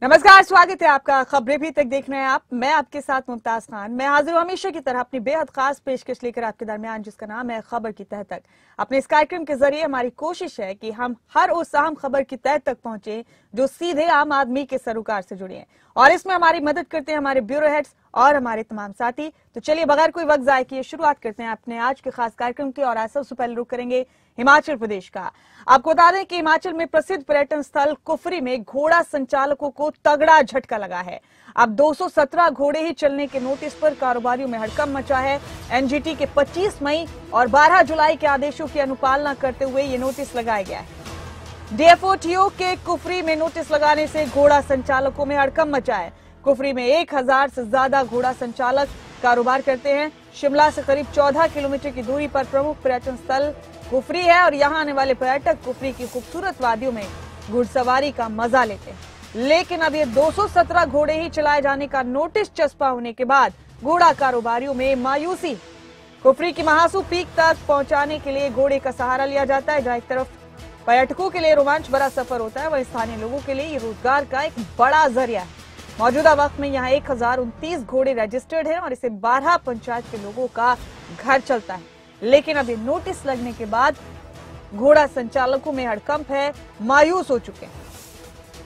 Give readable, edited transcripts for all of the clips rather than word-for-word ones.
नमस्कार, स्वागत है आपका। खबरें भी तक देख रहे हैं आप। मैं आपके साथ मुमताज खान। मैं हाजिर हूं हमेशा की तरह अपनी बेहद खास पेशकश लेकर आपके दरमियान, जिसका नाम है खबर की तह तक। अपने इस कार्यक्रम के जरिए हमारी कोशिश है कि हम हर उस अहम खबर की तह तक पहुंचे जो सीधे आम आदमी के सरोकार से जुड़ी है, और इसमें हमारी मदद करते हैं हमारे ब्यूरो हेड्स और हमारे तमाम साथी। तो चलिए बगैर कोई वक्त जाए किए शुरुआत करते हैं अपने आज के खास कार्यक्रम की। और सबसे पहले रुक करेंगे हिमाचल प्रदेश का। आपको बता दें कि हिमाचल में प्रसिद्ध पर्यटन स्थल कुफरी में घोड़ा संचालकों को तगड़ा झटका लगा है। अब 217 घोड़े ही चलने के नोटिस पर कारोबारियों में हड़कंप मचा है। एनजीटी के 25 मई और 12 जुलाई के आदेशों की अनुपालना करते हुए ये नोटिस लगाया गया है। डीएफओटीओ के कुफरी में नोटिस लगाने से घोड़ा संचालकों में हड़कंप मचा है। कुफरी में 1000 से ज्यादा घोड़ा संचालक कारोबार करते हैं। शिमला से करीब 14 किलोमीटर की दूरी पर प्रमुख पर्यटन स्थल कुफरी है, और यहां आने वाले पर्यटक कुफरी की खूबसूरत वादियों में घुड़सवारी का मजा लेते हैं। लेकिन अब ये 217 घोड़े ही चलाए जाने का नोटिस चस्पा होने के बाद घोड़ा कारोबारियों में मायूसी। कुफरी की महासू पीक तक पहुंचाने के लिए घोड़े का सहारा लिया जाता है। जहां एक तरफ पर्यटकों के लिए रोमांच भरा सफर होता है, वहीं स्थानीय लोगों के लिए ये रोजगार का एक बड़ा जरिया है। मौजूदा वक्त में यहाँ 1029 घोड़े रजिस्टर्ड हैं और इसे 12 पंचायत के लोगों का घर चलता है। लेकिन अब ये नोटिस लगने के बाद घोड़ा संचालकों में हड़कंप है, मायूस हो चुके हैं।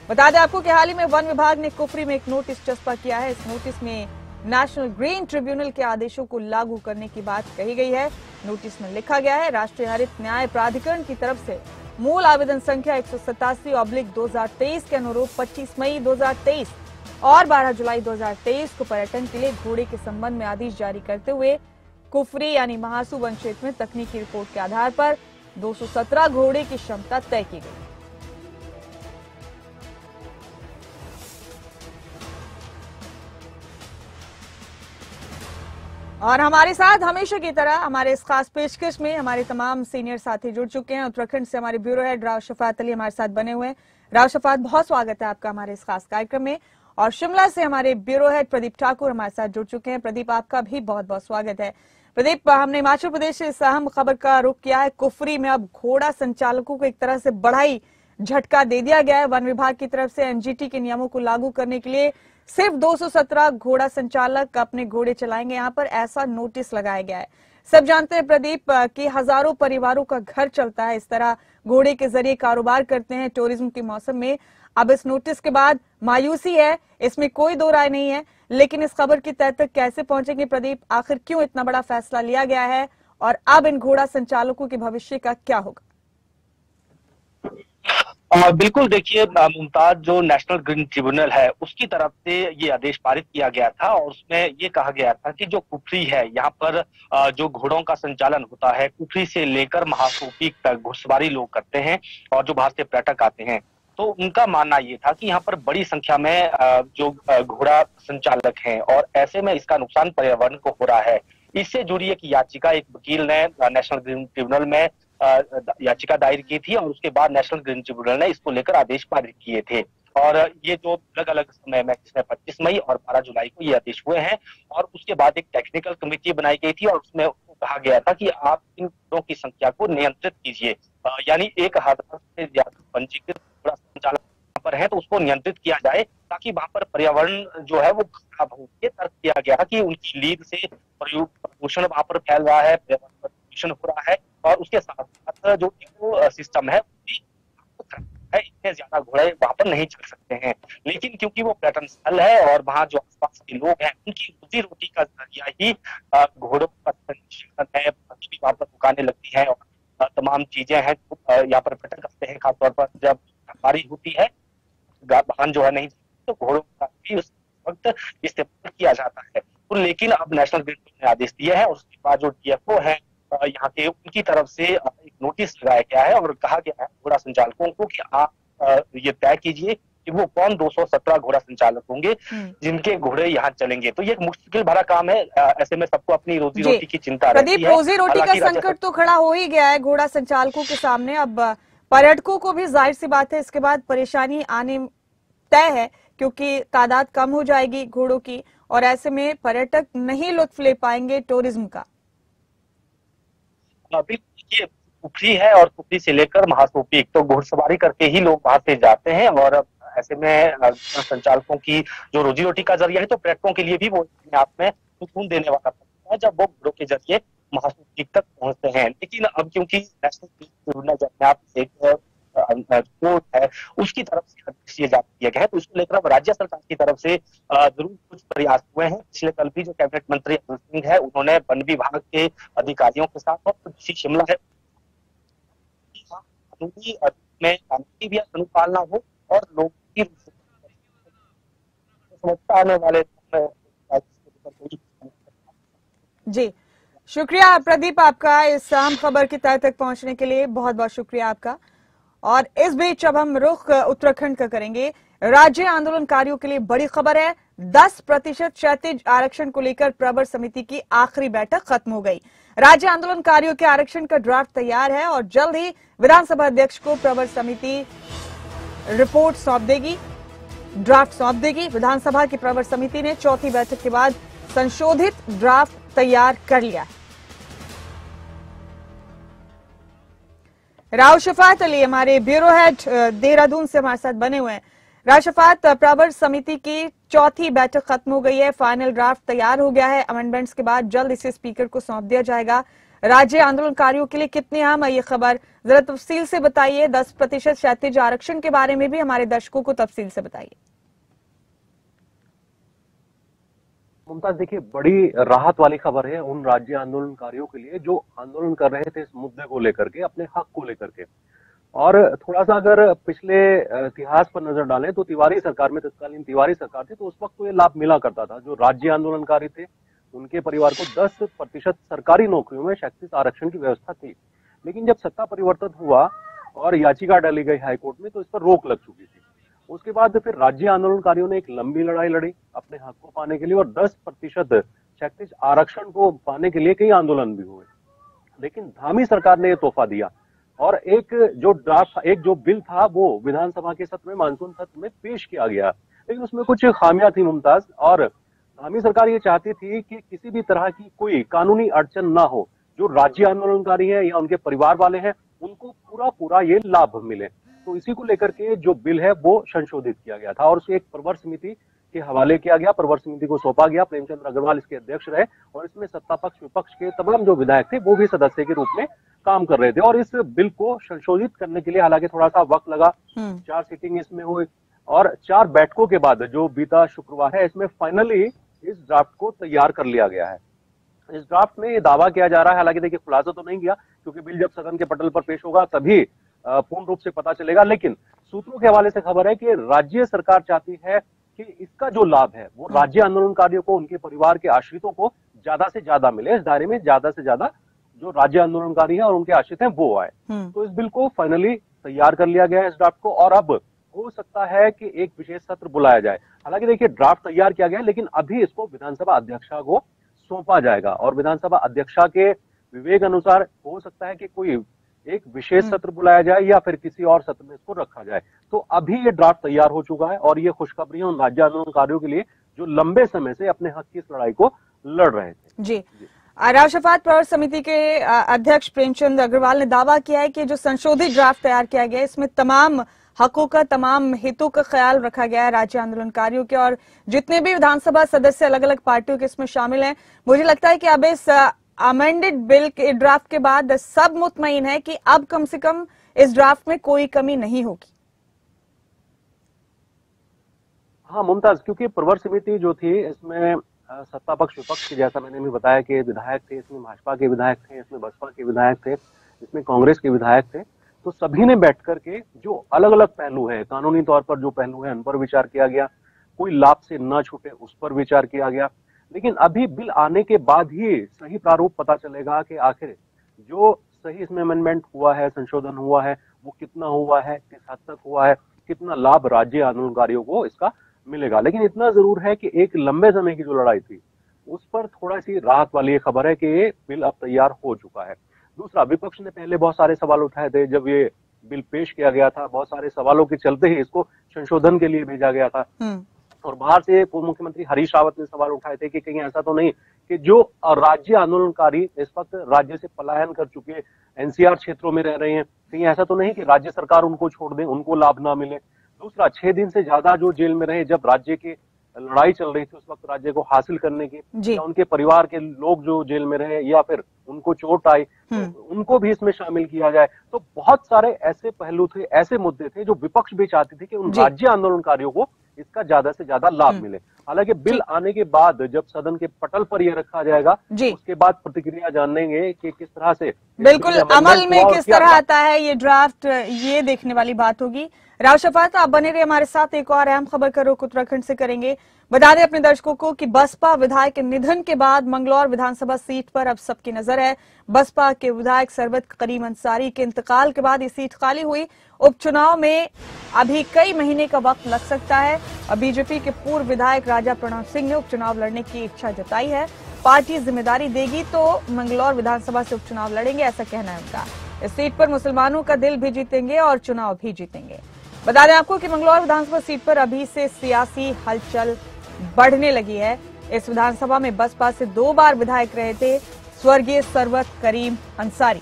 बता दें आपको कि हाल ही में वन विभाग ने कुफरी में एक नोटिस चस्पा किया है। इस नोटिस में नेशनल ग्रीन ट्रिब्यूनल के आदेशों को लागू करने की बात कही गई है। नोटिस में लिखा गया है, राष्ट्रीय हरित न्याय प्राधिकरण की तरफ से मूल आवेदन संख्या 187/2023 के अनुरूप 25 मई 2023 और 12 जुलाई 2023 को पर्यटन के लिए घोड़े के संबंध में आदेश जारी करते हुए कुफरी यानी महासू वन क्षेत्र में तकनीकी रिपोर्ट के आधार पर 217 घोड़े की क्षमता तय की गई। और हमारे साथ हमेशा की तरह हमारे इस खास पेशकश में हमारे तमाम सीनियर साथी जुड़ चुके हैं। उत्तराखंड से हमारे ब्यूरो हेड राव शफात अली हमारे साथ बने हुए हैं। राव शफात, बहुत स्वागत है आपका हमारे इस खास कार्यक्रम में। और शिमला से हमारे ब्यूरो हेड प्रदीप ठाकुर हमारे साथ जुड़ चुके हैं। प्रदीप, आपका भी बहुत बहुत स्वागत है। प्रदीप, हमने हिमाचल प्रदेश से इस अहम खबर का रुख किया है। कुफरी में अब घोड़ा संचालकों को एक तरह से बड़ा ही झटका दे दिया गया है। वन विभाग की तरफ से एनजीटी के नियमों को लागू करने के लिए सिर्फ 217 घोड़ा संचालक अपने घोड़े चलाएंगे, यहाँ पर ऐसा नोटिस लगाया गया है। सब जानते हैं प्रदीप कि हजारों परिवारों का घर चलता है, इस तरह घोड़े के जरिए कारोबार करते हैं टूरिज्म के मौसम में। अब इस नोटिस के बाद मायूसी है, इसमें कोई दो राय नहीं है। लेकिन इस खबर की तह तक कैसे पहुंचेंगे प्रदीप? आखिर क्यों इतना बड़ा फैसला लिया गया है और अब इन घोड़ा संचालकों के भविष्य का क्या होगा? बिल्कुल, देखिए मुमताज, जो नेशनल ग्रीन ट्रिब्यूनल है उसकी तरफ से ये आदेश पारित किया गया था और उसमें ये कहा गया था कि जो कुफरी है यहाँ पर जो घोड़ों का संचालन होता है, कुफरी से लेकर महासू पीक तक घुड़सवारी लोग करते हैं और जो बाहर से पर्यटक आते हैं, तो उनका मानना ये था कि यहाँ पर बड़ी संख्या में जो घोड़ा संचालक हैं और ऐसे में इसका नुकसान पर्यावरण को हो रहा है। इससे जुड़ी एक याचिका एक वकील ने नेशनल ग्रीन ट्रिब्यूनल में याचिका दायर की थी और उसके बाद नेशनल ग्रीन ट्रिब्यूनल ने इसको लेकर आदेश पारित किए थे। और ये जो अलग अलग समय में 25 मई और 12 जुलाई को ये आदेश हुए हैं और उसके बाद एक टेक्निकल कमेटी बनाई गई थी और उसमें कहा गया था कि आप इन घोड़ों की संख्या को नियंत्रित कीजिए, यानी 1000 से ज्यादा पंजीकृत घोड़ा संचालक पर है तो उसको नियंत्रित किया जाए ताकि वहां पर पर्यावरण जो है वो खराब हो। ये तर्क किया गया कि उनकी लीड से प्रदूषण वहां पर फैल रहा है, पर्यावरण प्रदूषण हो रहा है और उसके साथ साथ जो इको सिस्टम है इतने ज्यादा घोड़े वहां पर नहीं चल सकते हैं। लेकिन क्योंकि वो पर्यटन स्थल है और वहां जो आसपास के लोग हैं उनकी रोजी रोटी का जरिया ही घोड़ों का संचालन है, वहां पर दुकानें लगती हैं और तमाम चीजें हैं यहाँ पर पर्यटक आते हैं। खासतौर पर जब सवारी होती है, वाहन जो है नहीं, तो घोड़ों का भी उस वक्त इस्तेमाल किया जाता है। तो लेकिन अब नेशनल ग्रीन ने आदेश दिया है और उसके बाद जो डीएफओ है यहाँ के, उनकी तरफ से एक नोटिस लगाया गया है और कहा गया है घोड़ा संचालकों को कि आप ये तय कीजिए कि वो कौन 217 घोड़ा संचालक होंगे जिनके घोड़े यहाँ चलेंगे। तो ये एक मुश्किल भरा काम है, ऐसे में सबको अपनी रोजी रोटी की चिंता रहती है। रोजी रोटी का संकट तो खड़ा हो ही गया है घोड़ा संचालकों के सामने। अब पर्यटकों को भी जाहिर सी बात है इसके बाद परेशानी आने तय है, क्योंकि तादाद कम हो जाएगी घोड़ों की और ऐसे में पर्यटक नहीं लुत्फ ले पाएंगे टूरिज्म का। कुफरी है और कुफरी से लेकर महासू पीक तो घुड़सवारी करके ही लोग वहां से जाते हैं और ऐसे में संचालकों की जो रोजी रोटी का जरिया है, तो पर्यटकों के लिए भी वो अपने आप में सुकून देने वाला है जब वो घोड़ों के जरिए महासूर पीक तक पहुंचते हैं। लेकिन अब क्योंकि नेशनल पीक ट्रिब्यूनल जो अपने आप एक कोर्ट है, उसकी तरफ से आदेश ये जारी किया गया है, तो इसको लेकर अब राज्य सरकार की तरफ से जरूर कुछ प्रयास हुए हैं। पिछले कल भी जो कैबिनेट मंत्री अरुण सिंह है, उन्होंने वन विभाग के अधिकारियों के साथ और डीसी शिमला है कानूनी में कानूनी भी अनुपालना हो और लोगों की समझता आने वाले जी। शुक्रिया प्रदीप आपका इस अहम खबर की तह तक पहुंचने के लिए, बहुत बहुत शुक्रिया आपका। और इस बीच अब हम रुख उत्तराखंड का करेंगे। राज्य आंदोलनकारियों के लिए बड़ी खबर है, 10% क्षैतिज आरक्षण को लेकर प्रवर समिति की आखिरी बैठक खत्म हो गई। राज्य आंदोलनकारियों के आरक्षण का ड्राफ्ट तैयार है और जल्द ही विधानसभा अध्यक्ष को प्रवर समिति रिपोर्ट सौंप देगी, ड्राफ्ट सौंप देगी। विधानसभा की प्रवर समिति ने चौथी बैठक के बाद संशोधित ड्राफ्ट तैयार कर लिया है। राव शफात अली हमारे ब्यूरो हेड देहरादून से हमारे साथ बने हुए हैं। राव शफात, प्रवर समिति की चौथी बैठक खत्म हो गई है, फाइनल ड्राफ्ट तैयार हो गया है, अमेंडमेंट्स के बाद जल्द इसे स्पीकर को सौंप दिया जाएगा। राज्य आंदोलनकारियों के लिए कितनी अहम है ये खबर, जरा तफसील से बताइए। 10% क्षैतिज आरक्षण के बारे में भी हमारे दर्शकों को तफसील से बताइए। मुमताज, देखिए, बड़ी राहत वाली खबर है उन राज्य आंदोलनकारियों के लिए जो आंदोलन कर रहे थे इस मुद्दे को लेकर के, अपने हक को लेकर के। और थोड़ा सा अगर पिछले इतिहास पर नजर डालें तो तिवारी सरकार में, तत्कालीन तिवारी सरकार थी, तो उस वक्त तो ये लाभ मिला करता था। जो राज्य आंदोलनकारी थे उनके परिवार को 10% सरकारी नौकरियों में क्षैतिज आरक्षण की व्यवस्था थी। लेकिन जब सत्ता परिवर्तन हुआ और याचिका डाली गई हाईकोर्ट में, तो इस पर रोक लग चुकी थी। उसके बाद फिर राज्य आंदोलनकारियों ने एक लंबी लड़ाई लड़ी अपने हक को पाने के लिए, और 10% क्षैतिज आरक्षण को पाने के लिए कई आंदोलन भी हुए। लेकिन धामी सरकार ने यह तोहफा दिया और एक जो बिल था वो विधानसभा के सत्र में, मानसून सत्र में पेश किया गया। लेकिन उसमें कुछ खामियां थी मुमताज, और धामी सरकार ये चाहती थी कि किसी भी तरह की कोई कानूनी अड़चन ना हो। जो राज्य आंदोलनकारी है या उनके परिवार वाले हैं, उनको पूरा ये लाभ मिले। तो इसी को लेकर के जो बिल है वो संशोधित किया गया था और उसे एक प्रवर समिति के हवाले किया गया, प्रवर समिति को सौंपा गया। प्रेमचंद अग्रवाल इसके अध्यक्ष रहे और इसमें सत्ता पक्ष विपक्ष के तमाम जो विधायक थे वो भी सदस्य के रूप में काम कर रहे थे। और इस बिल को संशोधित करने के लिए हालांकि थोड़ा सा वक्त लगा, 4 सीटिंग इसमें हुई और 4 बैठकों के बाद जो बीता शुक्रवार है, इसमें फाइनली इस ड्राफ्ट को तैयार कर लिया गया है। इस ड्राफ्ट में ये दावा किया जा रहा है, हालांकि देखिए खुलासा तो नहीं किया क्योंकि बिल जब सदन के पटल पर पेश होगा तभी पूर्ण रूप से पता चलेगा। लेकिन सूत्रों के हवाले से खबर है कि राज्य सरकार चाहती है कि इसका जो लाभ है वो राज्य आंदोलनकारियों को, उनके परिवार के आश्रितों को ज्यादा से ज्यादा मिले। इस दायरे में ज्यादा से ज्यादा जो राज्य आंदोलनकारी हैं और उनके आश्रित हैं वो आए। तो इस बिल को फाइनली तैयार कर लिया गया है, इस ड्राफ्ट को, और अब हो सकता है कि एक विशेष सत्र बुलाया जाए। हालांकि देखिए ड्राफ्ट तैयार किया गया, लेकिन अभी इसको विधानसभा अध्यक्षा को सौंपा जाएगा और विधानसभा अध्यक्षा के विवेक अनुसार हो सकता है कि कोई एक विशेष सत्र बुलाया जाए या फिर किसी और सत्र में इसको रखा जाए। तो अभी ये ड्राफ्ट तैयार हो चुका है और ये खुशखबरी है उन राज्य आंदोलनकारियों के लिए जो लंबे समय से अपने हक की इस लड़ाई को लड़ रहे थे। जी। राव शफात, प्रवर समिति के अध्यक्ष प्रेमचंद अग्रवाल ने दावा किया है कि जो संशोधित ड्राफ्ट तैयार किया गया है इसमें तमाम हकों का, तमाम हितों का ख्याल रखा गया है राज्य आंदोलनकारियों के, और जितने भी विधानसभा सदस्य अलग अलग पार्टियों के इसमें शामिल हैं। मुझे लगता है कि अब इस अमेंडेड बिल के ड्राफ्ट के बाद सब मुतमईन है कि अब कम से कम इस ड्राफ्ट में कोई कमी नहीं होगी। हाँ मुमताज, क्योंकि प्रवर समिति जो थी इसमें सत्ता पक्ष विपक्ष की, जैसा मैंने भी बताया कि विधायक थे, इसमें भाजपा के विधायक थे, इसमें बसपा के विधायक थे, इसमें कांग्रेस के विधायक थे। तो सभी ने बैठ करके जो अलग अलग पहलू है, कानूनी तौर पर जो पहलू है उन पर विचार किया गया, कोई लाभ से न छूटे उस पर विचार किया गया। लेकिन अभी बिल आने के बाद ही सही प्रारूप पता चलेगा कि आखिर जो सही इसमें अमेंडमेंट हुआ है, संशोधन हुआ है, वो कितना हुआ है, किस हद तक हुआ है, कितना लाभ राज्य आंदोलनकारियों को इसका मिलेगा। लेकिन इतना जरूर है कि एक लंबे समय की जो लड़ाई थी उस पर थोड़ा सी राहत वाली खबर है कि ये बिल अब तैयार हो चुका है। दूसरा, विपक्ष ने पहले बहुत सारे सवाल उठाए थे जब ये बिल पेश किया गया था, बहुत सारे सवालों के चलते ही इसको संशोधन के लिए भेजा गया था। और बाहर से पूर्व मुख्यमंत्री हरीश रावत ने सवाल उठाए थे कि कहीं ऐसा तो नहीं कि जो राज्य आंदोलनकारी इस वक्त राज्य से पलायन कर चुके एनसीआर क्षेत्रों में रह रहे हैं, कहीं ऐसा तो नहीं कि राज्य सरकार उनको छोड़ दे, उनको लाभ ना मिले। दूसरा, 6 दिन से ज्यादा जो जेल में रहे, जब राज्य की लड़ाई चल रही थी उस वक्त राज्य को हासिल करने की, जी। या उनके परिवार के लोग जो जेल में रहे, या फिर उनको चोट आई तो उनको भी इसमें शामिल किया जाए। तो बहुत सारे ऐसे पहलू थे, ऐसे मुद्दे थे जो विपक्ष भी चाहते थे कि उन राज्य आंदोलनकारियों को इसका ज्यादा से ज्यादा लाभ मिले। हालांकि बिल आने के बाद जब सदन के पटल पर यह रखा जाएगा, उसके बाद प्रतिक्रिया जानेंगे कि किस तरह से बिल्कुल अमल में किस तरह आता है ये ड्राफ्ट, ये देखने वाली बात होगी। राव शफात, आप बने रहे हमारे साथ। एक और अहम खबर का रुख उत्तराखंड से करेंगे। बता दें अपने दर्शकों को कि बसपा विधायक के निधन के बाद मंगलौर विधानसभा सीट पर अब सबकी नजर है। बसपा के विधायक सरवत करीम अंसारी के इंतकाल के बाद ये सीट खाली हुई। उपचुनाव में अभी कई महीने का वक्त लग सकता है और बीजेपी के पूर्व विधायक राजा प्रणव सिंह ने उपचुनाव लड़ने की इच्छा जताई है। पार्टी जिम्मेदारी देगी तो मंगलौर विधानसभा से उपचुनाव लड़ेंगे, ऐसा कहना है उनका। इस सीट पर मुसलमानों का दिल भी जीतेंगे और चुनाव भी जीतेंगे। बता दें आपको कि मंगलौर विधानसभा सीट पर अभी से सियासी हलचल बढ़ने लगी है। इस विधानसभा में बसपा से 2 बार विधायक रहे थे स्वर्गीय सरवत करीम अंसारी।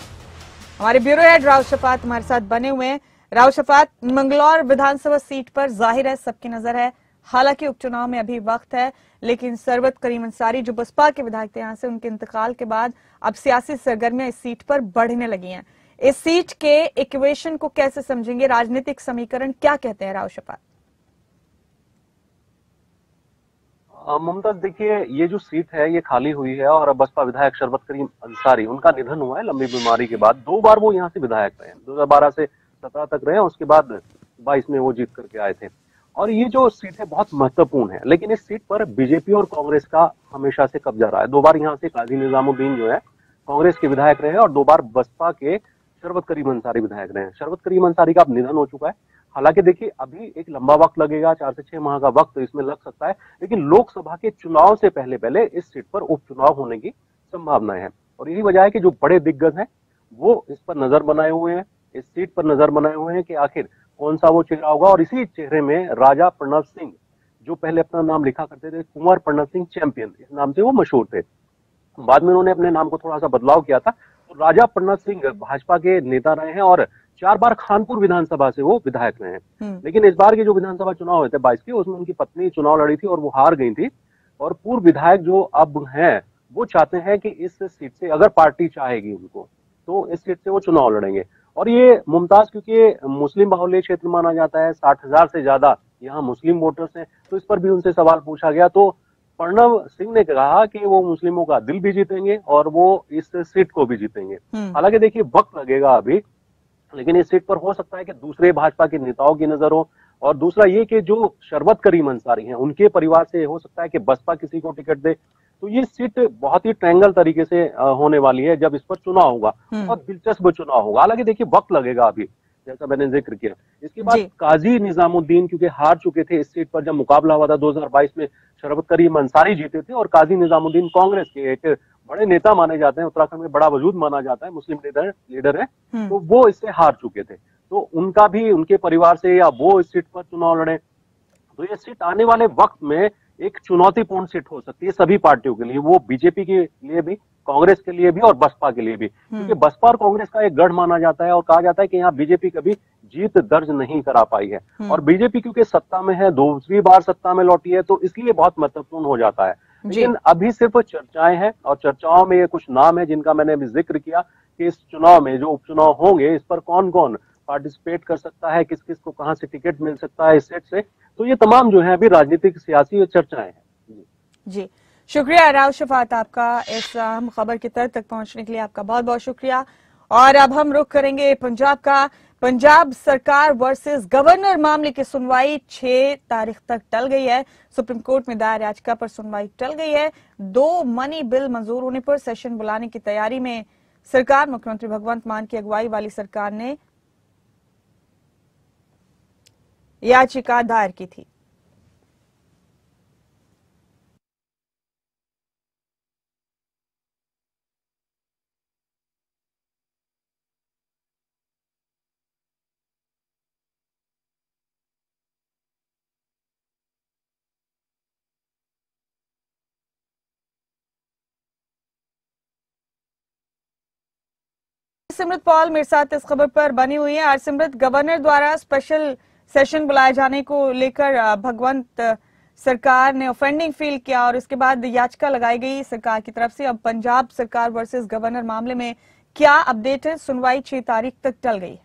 हमारे ब्यूरो हेड राव शफात हमारे साथ बने हुए हैं। राव शफात, मंगलौर विधानसभा सीट पर जाहिर है सबकी नजर है, हालांकि उपचुनाव में अभी वक्त है, लेकिन सरवत करीम अंसारी जो बसपा के विधायक थे, यहां से उनके इंतकाल के बाद अब सियासी सरगर्मियां इस सीट पर बढ़ने लगी हैं। इस सीट के इक्वेशन को कैसे समझेंगे, राजनीतिक समीकरण क्या कहते हैं राव शफात? मुमताज, देखिए, ये जो सीट है ये खाली हुई है और बसपा विधायक शरबत करीम अंसारी, उनका निधन हुआ है लंबी बीमारी के बाद। 2 बार वो यहाँ से विधायक रहे, 2012 से 17 तक रहे, उसके बाद 22 में वो जीत करके आए थे। और ये जो सीट है बहुत महत्वपूर्ण है, लेकिन इस सीट पर बीजेपी और कांग्रेस का हमेशा से कब्जा रहा है। 2 बार यहाँ से काजी निजामुद्दीन जो है कांग्रेस के विधायक रहे और 2 बार बसपा के शरबत करीम अंसारी विधायक रहे हैं। शरबत करीम अंसारी का अब निधन हो चुका है। हालांकि देखिए, अभी एक लंबा वक्त लगेगा, 4 से 6 माह का वक्त इसमें लग सकता है, लेकिन लोकसभा के चुनाव से पहले पहले इस सीट पर उपचुनाव होने की संभावनाएं हैं। और यही वजह है कि जो बड़े दिग्गज हैं वो इस पर नजर बनाए हुए हैं, इस सीट पर नजर बनाए हुए हैं कि आखिर कौन सा वो चेहरा होगा। और इसी चेहरे में राजा प्रणव सिंह, जो पहले अपना नाम लिखा करते थे कुंवर प्रणव सिंह चैंपियन, इस नाम से वो मशहूर थे, बाद में उन्होंने अपने नाम को थोड़ा सा बदलाव किया था। तो राजा प्रणव सिंह भाजपा के नेता रहे हैं और 4 बार खानपुर विधानसभा से वो विधायक रहे हैं। लेकिन इस बार के जो विधानसभा चुनाव हुए थे 22 के, उसमें उनकी पत्नी चुनाव लड़ी थी और वो हार गई थी। और पूर्व विधायक जो अब हैं वो चाहते हैं कि इस सीट से, अगर पार्टी चाहेगी उनको, तो इस सीट से वो चुनाव लड़ेंगे। और ये मुमताज, क्योंकि मुस्लिम बाहुल्य क्षेत्र माना जाता है, 60,000 से ज्यादा यहाँ मुस्लिम वोटर्स हैं, तो इस पर भी उनसे सवाल पूछा गया। तो प्रणव सिंह ने कहा कि वो मुस्लिमों का दिल भी जीतेंगे और वो इस सीट को भी जीतेंगे। हालांकि देखिए, वक्त लगेगा अभी, लेकिन इस सीट पर हो सकता है कि दूसरे भाजपा के नेताओं की नजर हो। और दूसरा ये कि जो शरबत करीम अंसारी हैं, उनके परिवार से हो सकता है कि बसपा किसी को टिकट दे। तो ये सीट बहुत ही ट्रायंगल तरीके से होने वाली है जब इस पर चुनाव होगा, और दिलचस्प चुनाव होगा। हालांकि देखिए, वक्त लगेगा अभी, जैसा मैंने जिक्र किया। इसके बाद काजी निजामुद्दीन क्योंकि हार चुके थे इस सीट पर, जब मुकाबला हुआ था 2022 में, शरबत करीम अंसारी जीते थे और काजी निजामुद्दीन कांग्रेस के एक बड़े नेता माने जाते हैं, उत्तराखंड में बड़ा वजूद माना जाता है, मुस्लिम लीडर है, तो वो इससे हार चुके थे। तो उनका भी, उनके परिवार से, या वो इस सीट पर चुनाव लड़े, तो ये सीट आने वाले वक्त में एक चुनौतीपूर्ण सीट हो सकती है सभी पार्टियों के लिए, वो बीजेपी के लिए भी, कांग्रेस के लिए भी और बसपा के लिए भी। क्योंकि बसपा और कांग्रेस का एक गढ़ माना जाता है और कहा जाता है कि यहाँ बीजेपी कभी जीत दर्ज नहीं करा पाई है। और बीजेपी क्योंकि सत्ता में है, 2री बार सत्ता में लौटी है, तो इसलिए बहुत महत्वपूर्ण हो जाता है। लेकिन अभी सिर्फ चर्चाएं हैं, और चर्चाओं में ये कुछ नाम है जिनका मैंने अभी जिक्र किया कि इस चुनाव में, जो उपचुनाव होंगे, इस पर कौन कौन पार्टिसिपेट कर सकता है, किस किस को कहां से टिकट मिल सकता है इस सेट से। तो ये तमाम जो है अभी राजनीतिक सियासी चर्चाएं हैं। जी, शुक्रिया राव शफात, आपका इस अहम खबर की तह तक पहुंचने के लिए आपका बहुत बहुत शुक्रिया। और अब हम रुख करेंगे पंजाब का। पंजाब सरकार वर्सेस गवर्नर मामले की सुनवाई 6 तारीख तक टल गई है। सुप्रीम कोर्ट में दायर याचिका पर सुनवाई टल गई है। 2 मनी बिल मंजूर होने पर सेशन बुलाने की तैयारी में सरकार, मुख्यमंत्री भगवंत मान की अगुवाई वाली सरकार ने याचिका दायर की थी। सिमरत पॉल मेरे साथ इस खबर पर बनी हुई है। सिमरत, गवर्नर द्वारा स्पेशल सेशन बुलाए जाने को लेकर भगवंत सरकार ने ऑफेंडिंग फील किया और इसके बाद याचिका लगाई गई सरकार की तरफ से। अब पंजाब सरकार वर्सेस गवर्नर मामले में क्या अपडेट है? सुनवाई 6 तारीख तक टल गई।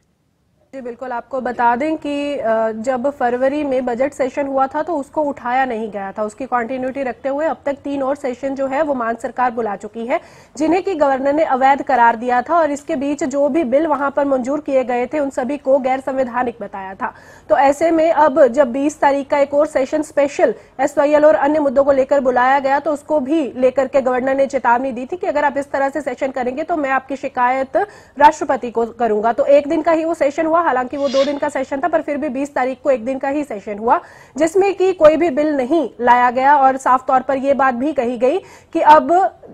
जी बिल्कुल, आपको बता दें कि जब फरवरी में बजट सेशन हुआ था तो उसको उठाया नहीं गया था। उसकी कंटिन्यूटी रखते हुए अब तक 3 और सेशन जो है वो मान सरकार बुला चुकी है, जिन्हें कि गवर्नर ने अवैध करार दिया था और इसके बीच जो भी बिल वहां पर मंजूर किए गए थे उन सभी को गैर संवैधानिक बताया था। तो ऐसे में अब जब 20 तारीख का एक और सेशन स्पेशल SYL और अन्य मुद्दों को लेकर बुलाया गया तो उसको भी लेकर के गवर्नर ने चेतावनी दी थी कि अगर आप इस तरह से सेशन करेंगे तो मैं आपकी शिकायत राष्ट्रपति को करूंगा। तो 1 दिन का ही वो सेशन हुआ, हालांकि वो 2 दिन का सेशन था, पर फिर भी 20 तारीख को 1 दिन का ही सेशन हुआ, जिसमें कि कोई भी बिल नहीं लाया गया और साफ तौर पर यह बात भी कही गई कि अब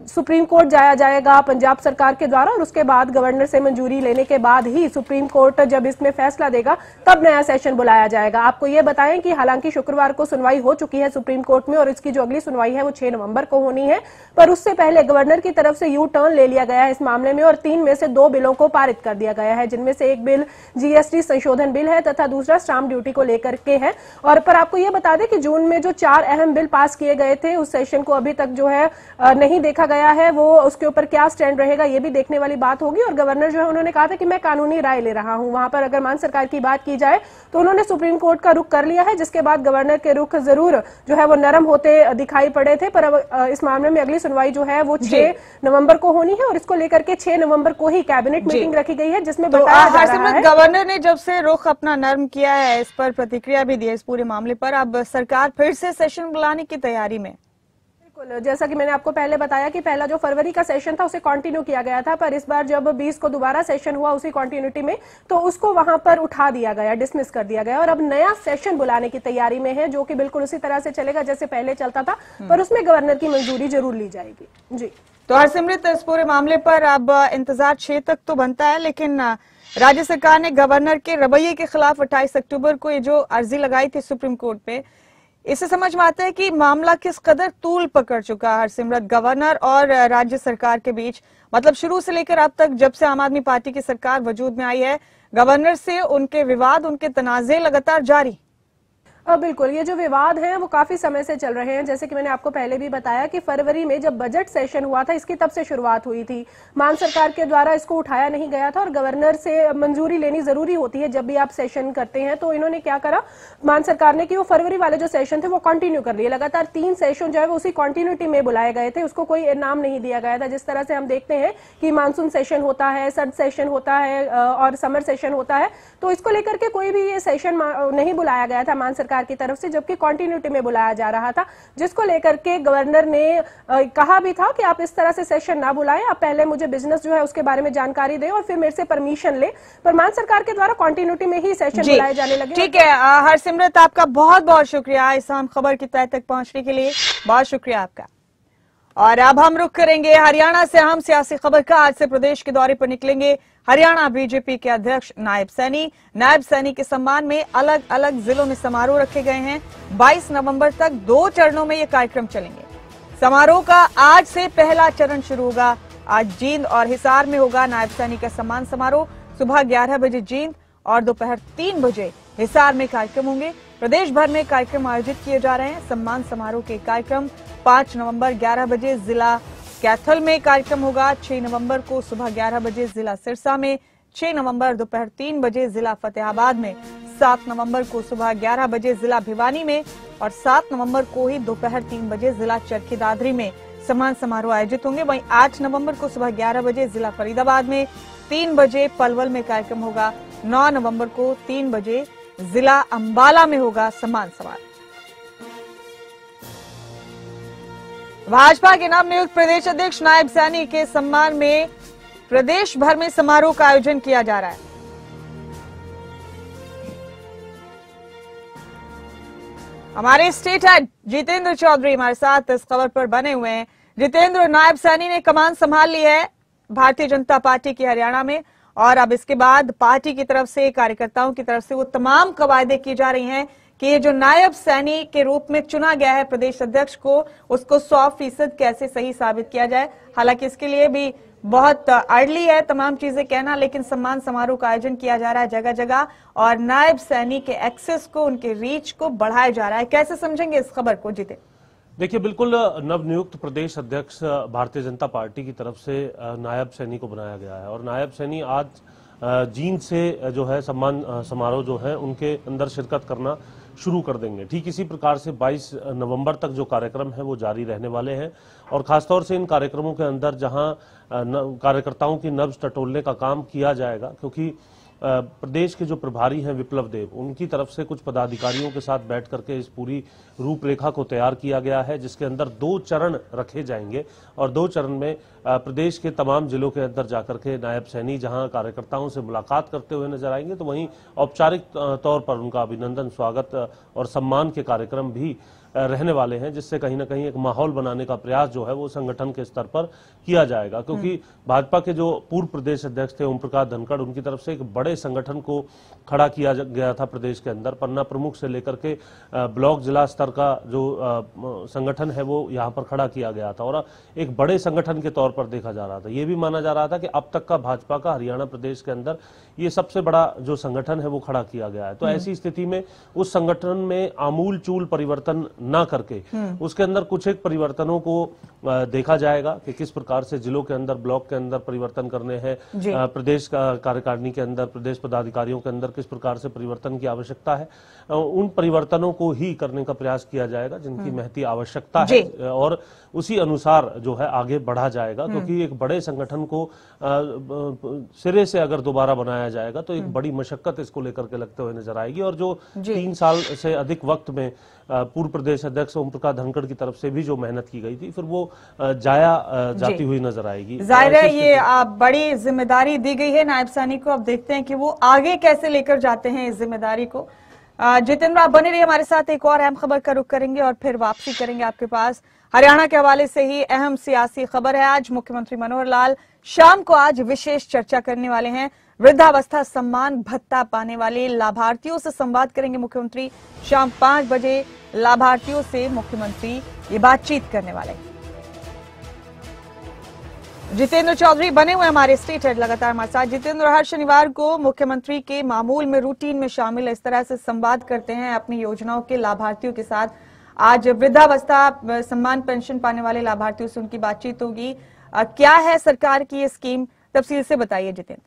सुप्रीम कोर्ट जाया जाएगा पंजाब सरकार के द्वारा और उसके बाद गवर्नर से मंजूरी लेने के बाद ही सुप्रीम कोर्ट जब इसमें फैसला देगा तब नया सेशन बुलाया जाएगा। आपको ये बताएं कि हालांकि शुक्रवार को सुनवाई हो चुकी है सुप्रीम कोर्ट में और इसकी जो अगली सुनवाई है वो 6 नवंबर को होनी है, पर उससे पहले गवर्नर की तरफ से यू टर्न ले लिया गया है इस मामले में और 3 में से 2 बिलों को पारित कर दिया गया है, जिनमें से एक बिल GST संशोधन बिल है तथा दूसरा स्टाम्प ड्यूटी को लेकर के है। और पर आपको यह बता दें कि जून में जो 4 अहम बिल पास किए गए थे उस सेशन को अभी तक जो है नहीं देखा गया है, वो उसके ऊपर क्या स्टैंड रहेगा ये भी देखने वाली बात होगी। और गवर्नर जो है उन्होंने कहा था कि मैं कानूनी राय ले रहा हूं। वहां पर अगर मान सरकार की बात की जाए तो उन्होंने सुप्रीम कोर्ट का रुख कर लिया है, जिसके बाद गवर्नर के रुख जरूर जो है वो नरम होते दिखाई पड़े थे, पर अब इस मामले में अगली सुनवाई जो है वो 6 नवंबर को होनी है और इसको लेकर के 6 नवंबर को ही कैबिनेट मीटिंग रखी गई है, जिसमें बताया जा रहा है गवर्नर ने जब से रुख अपना नरम किया है, इस पर प्रतिक्रिया भी दी है इस पूरे मामले पर, अब सरकार फिर से सेशन बुलाने की तैयारी में। बिल्कुल, जैसा कि मैंने आपको पहले बताया कि पहला जो फरवरी का सेशन था उसे कंटिन्यू किया गया था, पर इस बार जब 20 को दोबारा सेशन हुआ उसी कंटिन्यूटी में तो उसको वहां पर उठा दिया गया, डिसमिस कर दिया गया और अब नया सेशन बुलाने की तैयारी में है, जो कि बिल्कुल उसी तरह से चलेगा जैसे पहले चलता था, पर उसमें गवर्नर की मंजूरी जरूर ली जाएगी। जी तो हरसिमरत, इस पूरे मामले पर अब इंतजार 6 तक तो बनता है, लेकिन राज्य सरकार ने गवर्नर के रवैये के खिलाफ 28 अक्टूबर को ये जो अर्जी लगाई थी सुप्रीम कोर्ट पे, इससे समझ में आता है कि मामला किस कदर तूल पकड़ चुका है हरसिमरत गवर्नर और राज्य सरकार के बीच। मतलब शुरू से लेकर अब तक, जब से आम आदमी पार्टी की सरकार वजूद में आई है, गवर्नर से उनके विवाद, उनके तनाजे लगातार जारी। बिल्कुल, ये जो विवाद हैं वो काफी समय से चल रहे हैं। जैसे कि मैंने आपको पहले भी बताया कि फरवरी में जब बजट सेशन हुआ था इसकी तब से शुरुआत हुई थी। मान सरकार के द्वारा इसको उठाया नहीं गया था और गवर्नर से मंजूरी लेनी जरूरी होती है जब भी आप सेशन करते हैं। तो इन्होंने क्या करा, मान सरकार ने कि वो फरवरी वाले जो सेशन थे वो कंटिन्यू कर लिए। लगातार 3 सेशन जो है वो उसी कंटिन्यूटी में बुलाए गए थे, उसको कोई नाम नहीं दिया गया था। जिस तरह से हम देखते हैं कि मानसून सेशन होता है, सर्द सेशन होता है और समर सेशन होता है, तो इसको लेकर के कोई भी ये सेशन नहीं बुलाया गया था मान सरकार की तरफ से, जबकि कंटिन्यूटी में बुलाया जा रहा था, जिसको लेकर के गवर्नर ने कहा भी था कि आप इस तरह से सेशन ना बुलाएं, आप पहले मुझे बिजनेस जो है उसके बारे में जानकारी दें और फिर मेरे से परमिशन ले। पर मान सरकार के द्वारा कंटिन्यूटी में ही सेशन बुलाए जाने लगे। ठीक है हरसिमरत, आपका बहुत बहुत शुक्रिया इस अहम खबर की तह तक पहुंचने के लिए, बहुत शुक्रिया आपका। और अब हम रुख करेंगे हरियाणा से अहम सियासी खबर का। आज से प्रदेश के दौरे पर निकलेंगे हरियाणा बीजेपी के अध्यक्ष नायब सैनी के सम्मान में अलग अलग जिलों में समारोह रखे गए हैं। 22 नवंबर तक 2 चरणों में ये कार्यक्रम चलेंगे। समारोह का आज से पहला चरण शुरू होगा। आज जींद और हिसार में होगा नायब सैनी का सम्मान समारोह। सुबह 11 बजे जींद और दोपहर 3 बजे हिसार में कार्यक्रम होंगे। प्रदेश भर में कार्यक्रम आयोजित किए जा रहे हैं। सम्मान समारोह के कार्यक्रम 5 नवंबर 11 बजे जिला कैथल में कार्यक्रम होगा। 6 नवंबर को सुबह 11 बजे जिला सिरसा में, 6 नवंबर दोपहर 3 बजे जिला फतेहाबाद में, 7 नवंबर को सुबह 11 बजे जिला भिवानी में और 7 नवंबर को ही दोपहर 3 बजे जिला चरखी दादरी में सम्मान समारोह आयोजित होंगे। वहीं 8 नवंबर को सुबह 11 बजे जिला फरीदाबाद में, 3 बजे पलवल में कार्यक्रम होगा। 9 नवंबर को 3 बजे जिला अंबाला में होगा सम्मान समारोह। भाजपा के नवनियुक्त प्रदेश अध्यक्ष नायब सैनी के सम्मान में प्रदेश भर में समारोह का आयोजन किया जा रहा है। हमारे स्टेट हेड जितेंद्र चौधरी हमारे साथ इस खबर पर बने हुए हैं। जितेंद्र, नायब सैनी ने कमान संभाल ली है भारतीय जनता पार्टी की हरियाणा में और अब इसके बाद पार्टी की तरफ से, कार्यकर्ताओं की तरफ से वो तमाम कवायदे की जा रही हैं कि ये जो नायब सैनी के रूप में चुना गया है प्रदेश अध्यक्ष को, उसको 100% कैसे सही साबित किया जाए। हालांकि इसके लिए भी बहुत अर्ली है तमाम चीजें कहना, लेकिन सम्मान समारोह का आयोजन किया जा रहा है जगह जगह और नायब सैनी के एक्सेस को, उनके रीच को बढ़ाया जा रहा है। कैसे समझेंगे इस खबर को जीते? देखिए, बिल्कुल नवनियुक्त प्रदेश अध्यक्ष भारतीय जनता पार्टी की तरफ से नायब सैनी को बनाया गया है और नायब सैनी आज जींद से जो है सम्मान समारोह जो है उनके अंदर शिरकत करना शुरू कर देंगे। ठीक इसी प्रकार से 22 नवंबर तक जो कार्यक्रम है वो जारी रहने वाले हैं और खासतौर से इन कार्यक्रमों के अंदर जहां कार्यकर्ताओं की नब्ज टटोलने का काम किया जाएगा, क्योंकि प्रदेश के जो प्रभारी हैं विप्लव देव, उनकी तरफ से कुछ पदाधिकारियों के साथ बैठ करके इस पूरी रूपरेखा को तैयार किया गया है, जिसके अंदर 2 चरण रखे जाएंगे और 2 चरण में प्रदेश के तमाम जिलों के अंदर जाकर के नायब सैनी जहां कार्यकर्ताओं से मुलाकात करते हुए नजर आएंगे, तो वहीं औपचारिक तौर पर उनका अभिनंदन, स्वागत और सम्मान के कार्यक्रम भी रहने वाले हैं, जिससे कहीं ना कहीं एक माहौल बनाने का प्रयास जो है वो संगठन के स्तर पर किया जाएगा। क्योंकि भाजपा के जो पूर्व प्रदेश अध्यक्ष थे ओम प्रकाश धनखड़, उनकी तरफ से एक बड़े संगठन को खड़ा किया गया था प्रदेश के अंदर। पन्ना प्रमुख से लेकर के ब्लॉक जिला स्तर का जो संगठन है वो यहाँ पर खड़ा किया गया था और एक बड़े संगठन के तौर पर देखा जा रहा था। ये भी माना जा रहा था कि अब तक का भाजपा का हरियाणा प्रदेश के अंदर ये सबसे बड़ा जो संगठन है वो खड़ा किया गया है। तो ऐसी स्थिति में उस संगठन में आमूल चूल परिवर्तन ना करके उसके अंदर कुछ एक परिवर्तनों को देखा जाएगा कि किस प्रकार से जिलों के अंदर, ब्लॉक के अंदर परिवर्तन करने हैं, प्रदेश का कार्यकारिणी के अंदर, प्रदेश पदाधिकारियों के अंदर किस प्रकार से परिवर्तन की आवश्यकता है, उन परिवर्तनों को ही करने का प्रयास किया जाएगा जिनकी महती आवश्यकता है और उसी अनुसार जो है आगे बढ़ा जाएगा। क्योंकि एक बड़े संगठन को सिरे से अगर दोबारा बनाया जाएगा तो एक बड़ी मशक्कत इसको लेकर के लगते हुए नजर आएगी और जो 3 साल से अधिक वक्त में पूर्व प्रदेश अध्यक्ष ओम प्रकाश धनखड़ की तरफ से भी जो मेहनत की गई थी फिर वो जाया जाती हुई नजर आएगी। जाहिर है ये बड़ी जिम्मेदारी दी गई है नायब सैनी को। अब देखते हैं कि वो आगे कैसे लेकर जाते हैं इस जिम्मेदारी को। जितेंद्र, आप बने रहिए हमारे साथ, एक और अहम खबर का रुख करेंगे और फिर वापसी करेंगे आपके पास। हरियाणा के हवाले से ही अहम सियासी खबर है। आज मुख्यमंत्री मनोहर लाल शाम को आज विशेष चर्चा करने वाले हैं। वृद्धावस्था सम्मान भत्ता पाने वाले लाभार्थियों से संवाद करेंगे मुख्यमंत्री। शाम 5 बजे लाभार्थियों से मुख्यमंत्री ये बातचीत करने वाले हैं। जितेंद्र चौधरी बने हुए हमारे स्टेट हेड लगातार हमारे साथ। जितेंद्र, हर शनिवार को मुख्यमंत्री के मामूल में, रूटीन में शामिल इस तरह से संवाद करते हैं अपनी योजनाओं के लाभार्थियों के साथ। आज वृद्धावस्था सम्मान पेंशन पाने वाले लाभार्थियों से उनकी बातचीत होगी। क्या है सरकार की ये स्कीम, तफसील से बताइए जितेंद्र।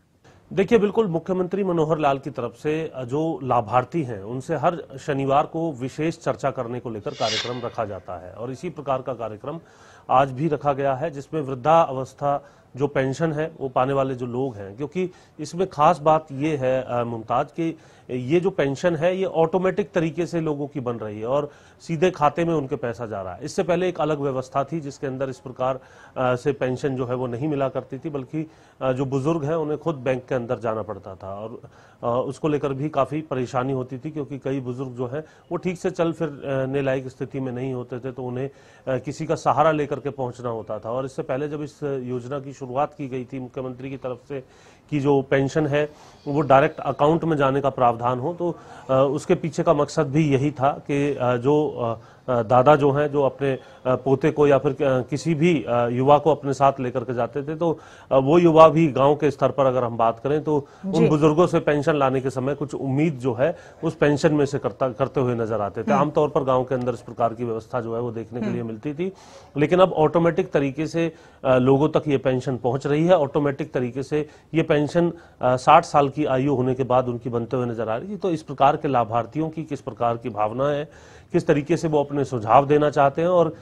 देखिए, बिल्कुल मुख्यमंत्री मनोहर लाल की तरफ से जो लाभार्थी हैं उनसे हर शनिवार को विशेष चर्चा करने को लेकर कार्यक्रम रखा जाता है और इसी प्रकार का कार्यक्रम आज भी रखा गया है, जिसमें वृद्धावस्था जो पेंशन है वो पाने वाले जो लोग हैं, क्योंकि इसमें खास बात ये है मुमताज कि ये जो पेंशन है ये ऑटोमेटिक तरीके से लोगों की बन रही है और सीधे खाते में उनके पैसा जा रहा है। इससे पहले एक अलग व्यवस्था थी जिसके अंदर इस प्रकार से पेंशन जो है वो नहीं मिला करती थी, बल्कि जो बुजुर्ग हैं उन्हें खुद बैंक के अंदर जाना पड़ता था और उसको लेकर भी काफी परेशानी होती थी, क्योंकि कई बुजुर्ग जो है वो ठीक से चल फिरने लायक स्थिति में नहीं होते थे, तो उन्हें किसी का सहारा लेकर के पहुंचना होता था। और इससे पहले जब इस योजना की शुरुआत की गई थी मुख्यमंत्री की तरफ से कि जो पेंशन है वो डायरेक्ट अकाउंट में जाने का प्रावधान हो, तो उसके पीछे का मकसद भी यही था कि जो दादा जो हैं जो अपने पोते को या फिर किसी भी युवा को अपने साथ लेकर के जाते थे, तो वो युवा भी गांव के स्तर पर अगर हम बात करें तो उन बुजुर्गों से पेंशन लाने के समय कुछ उम्मीद जो है उस पेंशन में से करते हुए नजर आते थे। आमतौर पर गांव के अंदर इस प्रकार की व्यवस्था जो है वो देखने के लिए मिलती थी, लेकिन अब ऑटोमेटिक तरीके से लोगों तक ये पेंशन पहुंच रही है। ऑटोमेटिक तरीके से ये पेंशन 60 साल की आयु होने के बाद उनकी बनते हुए नजर आ रही थी। तो इस प्रकार के लाभार्थियों की किस प्रकार की भावना है, किस तरीके से वो अपने सुझाव देना चाहते हैं और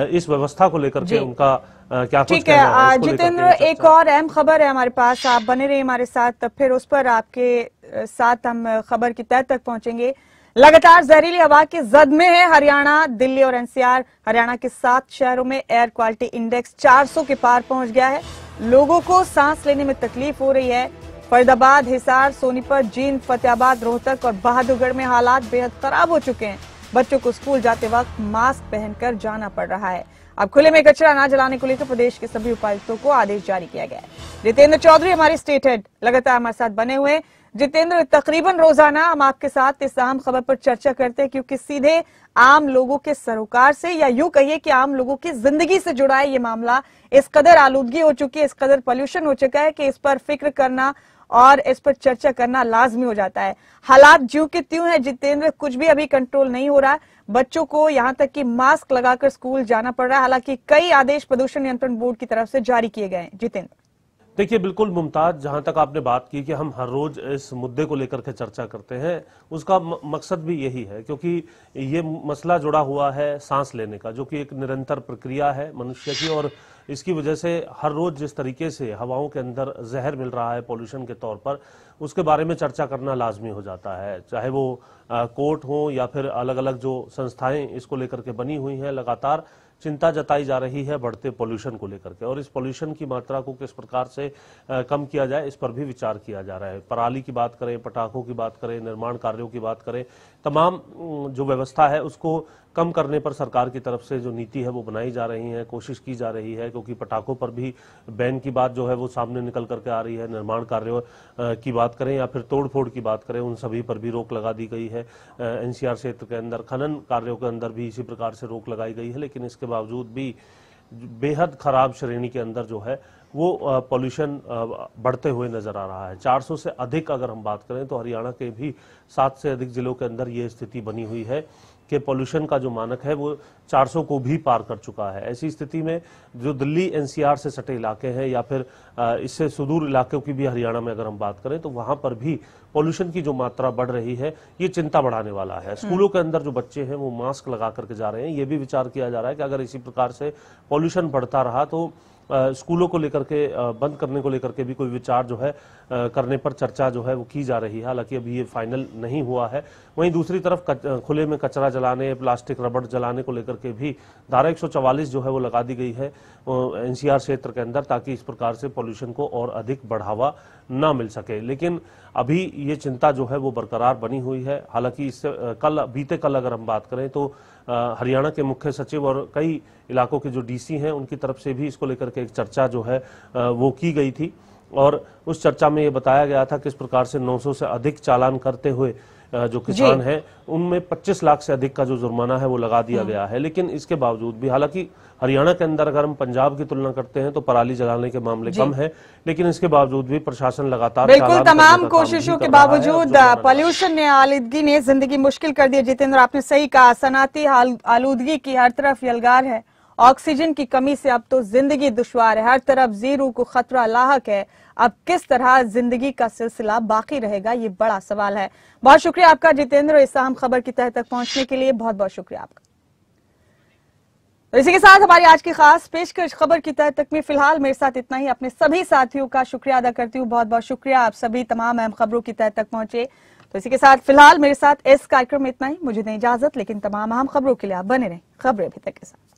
इस व्यवस्था को लेकर के उनका क्या कुछ ठीक है। जितेंद्र, एक और अहम खबर है हमारे पास, आप बने रहिए हमारे साथ, तब फिर उस पर आपके साथ हम खबर की तह तक पहुंचेंगे। लगातार जहरीली हवा के जद में है हरियाणा, दिल्ली और एनसीआर। हरियाणा के 7 शहरों में एयर क्वालिटी इंडेक्स 400 के पार पहुंच गया है। लोगों को सांस लेने में तकलीफ हो रही है। फरीदाबाद, हिसार, सोनीपत, जींद, फतेहाबाद, रोहतक और बहादुरगढ़ में हालात बेहद खराब हो चुके हैं। बच्चों को स्कूल जाते वक्त मास्क पहनकर जाना पड़ रहा है। अब खुले में कचरा न जलाने को लेकर प्रदेश के सभी उपायुक्तों को आदेश जारी किया गया है। जितेंद्र चौधरी हमारे स्टेट हेड लगातार हमारे साथ बने हुए। जितेंद्र, तकरीबन रोजाना हम आपके साथ इस अहम खबर पर चर्चा करते हैं क्योंकि सीधे आम लोगों के सरोकार से या यूं कहिए कि आम लोगों की जिंदगी से जुड़ा है ये मामला। इस कदर आलूदगी हो चुकी है, इस कदर पोल्यूशन हो चुका है कि इस पर फिक्र करना और इस पर चर्चा करना लाजमी हो जाता है। हालात ज्यों के त्यों है जितेंद्र, कुछ भी अभी कंट्रोल नहीं हो रहा है। बच्चों को यहां तक कि मास्क लगाकर स्कूल जाना पड़ रहा है, हालांकि कई आदेश प्रदूषण नियंत्रण बोर्ड की तरफ से जारी किए गए हैं। जितेंद्र, देखिए, बिल्कुल मुमताज, जहां तक आपने बात की कि हम हर रोज इस मुद्दे को लेकर के चर्चा करते हैं, उसका मकसद भी यही है क्योंकि ये मसला जुड़ा हुआ है सांस लेने का, जो कि एक निरंतर प्रक्रिया है मनुष्य की, और इसकी वजह से हर रोज जिस तरीके से हवाओं के अंदर जहर मिल रहा है पॉल्यूशन के तौर पर, उसके बारे में चर्चा करना लाजमी हो जाता है। चाहे वो कोर्ट हो या फिर अलग अलग जो संस्थाएं इसको लेकर के बनी हुई हैं, लगातार चिंता जताई जा रही है बढ़ते पोल्यूशन को लेकर के, और इस पोल्यूशन की मात्रा को किस प्रकार से कम किया जाए इस पर भी विचार किया जा रहा है। पराली की बात करें, पटाखों की बात करें, निर्माण कार्यों की बात करें, तमाम जो व्यवस्था है उसको कम करने पर सरकार की तरफ से जो नीति है वो बनाई जा रही है, कोशिश की जा रही है, क्योंकि पटाखों पर भी बैन की बात जो है वो सामने निकल करके आ रही है। निर्माण कार्यों की बात करें या फिर तोड़फोड़ की बात करें, उन सभी पर भी रोक लगा दी गई है। एनसीआर क्षेत्र के अंदर खनन कार्यों के अंदर भी इसी प्रकार से रोक लगाई गई है, लेकिन इसके बावजूद भी बेहद खराब श्रेणी के अंदर जो है वो पॉल्यूशन बढ़ते हुए नजर आ रहा है। 400 से अधिक अगर हम बात करें तो हरियाणा के भी 7 से अधिक जिलों के अंदर ये स्थिति बनी हुई है कि पॉल्यूशन का जो मानक है वो 400 को भी पार कर चुका है। ऐसी स्थिति में जो दिल्ली एनसीआर से सटे इलाके हैं या फिर इससे सुदूर इलाकों की भी हरियाणा में अगर हम बात करें तो वहां पर भी पॉल्यूशन की जो मात्रा बढ़ रही है ये चिंता बढ़ाने वाला है। स्कूलों के अंदर जो बच्चे हैं वो मास्क लगा करके जा रहे हैं। ये भी विचार किया जा रहा है कि अगर इसी प्रकार से पॉल्यूशन बढ़ता रहा तो स्कूलों को लेकर के बंद करने को लेकर के भी कोई विचार जो है करने पर चर्चा जो है वो की जा रही है। हालांकि अभी ये फाइनल नहीं हुआ है। वहीं दूसरी तरफ खुले में कचरा जलाने, प्लास्टिक रबड़ जलाने को लेकर के भी धारा 144 जो है वो लगा दी गई है एनसीआर क्षेत्र के अंदर, ताकि इस प्रकार से पॉल्यूशन को और अधिक बढ़ावा ना मिल सके। लेकिन अभी ये चिंता जो है वो बरकरार बनी हुई है। हालांकि इससे बीते कल अगर हम बात करें तो हरियाणा के मुख्य सचिव और कई इलाकों के जो डीसी हैं उनकी तरफ से भी इसको लेकर के एक चर्चा जो है वो की गई थी, और उस चर्चा में ये बताया गया था कि इस प्रकार से 900 से अधिक चालान करते हुए जो किसान हैं उनमें 25 लाख से अधिक का जो जुर्माना है वो लगा दिया गया है। लेकिन इसके बावजूद भी, हालांकि हरियाणा के अंदर अगर हम पंजाब की तुलना करते हैं तो पराली जलाने के मामले कम है, लेकिन इसके बावजूद भी प्रशासन लगातार बिल्कुल तमाम कोशिशों के बावजूद पॉल्यूशन ने, आलूदगी ने जिंदगी मुश्किल कर दी। जितेंद्र, आपने सही कहा, सनाती आलूदगी की हर तरफ यलगार है। ऑक्सीजन की कमी से अब तो जिंदगी दुश्वार है, हर तरफ जीरो को खतरा लाहक है। अब किस तरह जिंदगी का सिलसिला बाकी रहेगा, ये बड़ा सवाल है। बहुत शुक्रिया आपका जितेंद्र, इस अहम खबर की तह तक पहुंचने के लिए बहुत बहुत शुक्रिया आपका। तो इसी के साथ हमारी आज की खास पेशकश खबर की तह तक में फिलहाल मेरे साथ इतना ही। अपने सभी साथियों का शुक्रिया अदा करती हूँ, बहुत बहुत शुक्रिया, आप सभी तमाम अहम खबरों की तह तक पहुंचे। तो इसी के साथ फिलहाल मेरे साथ इस कार्यक्रम में इतना ही। मुझे दें इजाजत, लेकिन तमाम अहम खबरों के लिए आप बने रहें खबरें अभी तक के साथ।